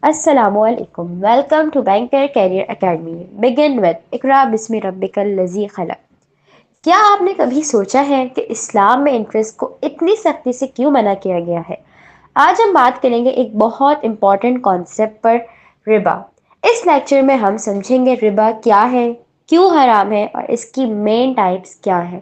السلام علیکم. Welcome to banker career academy. Begin with اقرا بسم ربک الذی خلق. کیا آپ نے کبھی سوچا ہے کہ اسلام میں انٹرسٹ کو اتنی سختی سے کیوں منع کیا گیا ہے؟ آج ہم بات کریں گے ایک بہت امپورٹنٹ کانسیپٹ پر، ربا. اس لیکچر میں ہم سمجھیں گے ربا کیا ہے، کیوں حرام ہے اور اس کی مین ٹائپس کیا ہیں.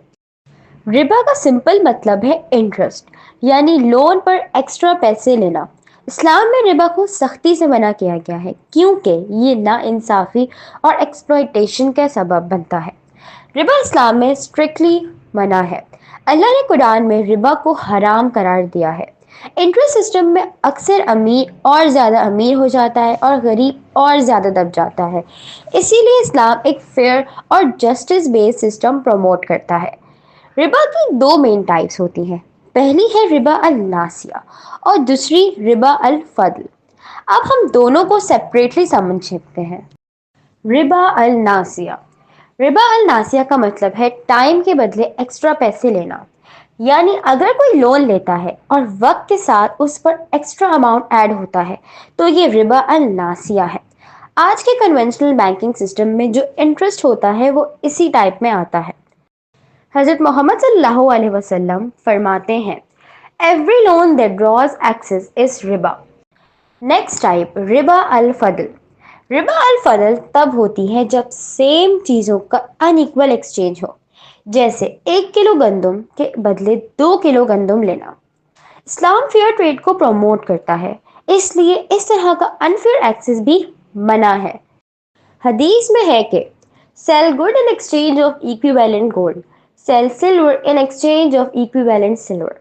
ربا کا سمپل مطلب ہے انٹرسٹ، یعنی لون پر ایکسٹرا پیسے لینا. اسلام میں ربا کو سختی سے منع کیا گیا ہے کیونکہ یہ ناانصافی اور ایکسپلائٹیشن کا سبب بنتا ہے. ربا اسلام میں اسٹرکٹلی منع ہے. اللہ نے قرآن میں ربا کو حرام قرار دیا ہے. انٹرسٹ سسٹم میں اکثر امیر اور زیادہ امیر ہو جاتا ہے اور غریب اور زیادہ دب جاتا ہے. اسی لیے اسلام ایک فیئر اور جسٹس بیسڈ سسٹم پروموٹ کرتا ہے. ربا کی دو مین ٹائپس ہوتی ہیں. پہلی ہے ربا الناسیہ اور دوسری ربا الفضل. اب ہم دونوں کو سیپریٹلی سمجھتے ہیں. ربا الناسیہ. ربا الناسیہ کا مطلب ہے ٹائم کے بدلے ایکسٹرا پیسے لینا. یعنی اگر کوئی لون لیتا ہے اور وقت کے ساتھ اس پر ایکسٹرا اماؤنٹ ایڈ ہوتا ہے تو یہ ربا الناسیہ ہے. آج کے کنونشنل بینکنگ سسٹم میں جو انٹرسٹ ہوتا ہے وہ اسی ٹائپ میں آتا ہے. حضرت محمد صلی اللہ علیہ وسلم فرماتے ہیں Every loan that draws excess is riba. Next type ربا الفضل. ربا الفضل تب ہوتی ہے جب سیم چیزوں کا ان ایکول ایکسچینج ہو، جیسے 1 کلو گندم کے بدلے 2 کلو گندم لینا. اسلام فیئر ٹریڈ کو پروموٹ کرتا ہے، اس لیے اس طرح کا انفیئر ایکسس بھی منع ہے. حدیث میں ہے کہ sell good in exchange of equivalent gold, sell silver in exchange of equivalent silver,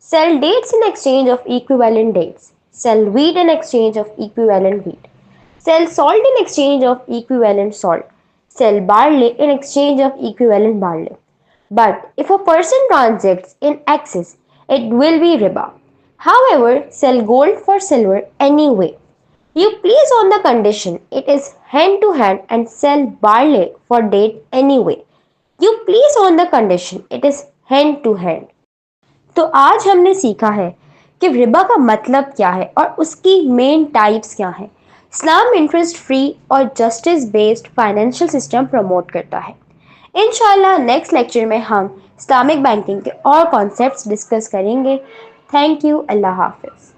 sell dates in exchange of equivalent dates, sell wheat in exchange of equivalent wheat, sell salt in exchange of equivalent salt, sell barley in exchange of equivalent barley. But if a person transacts in excess, it will be riba. However, sell gold for silver anyway. You please on the condition it is hand to hand and sell barley for date anyway. You please on the condition it is hand to hand. تو آج ہم نے سیکھا ہے کہ ربا کا مطلب کیا ہے اور اس کی مین ٹائپس کیا ہیں. اسلام انٹرسٹ فری اور justice based financial system promote کرتا ہے. انشاءاللہ نیکسٹ لیکچر میں ہم اسلامک بینکنگ کے اور کانسیپٹس ڈسکس کریں گے. Thank you. اللہ حافظ.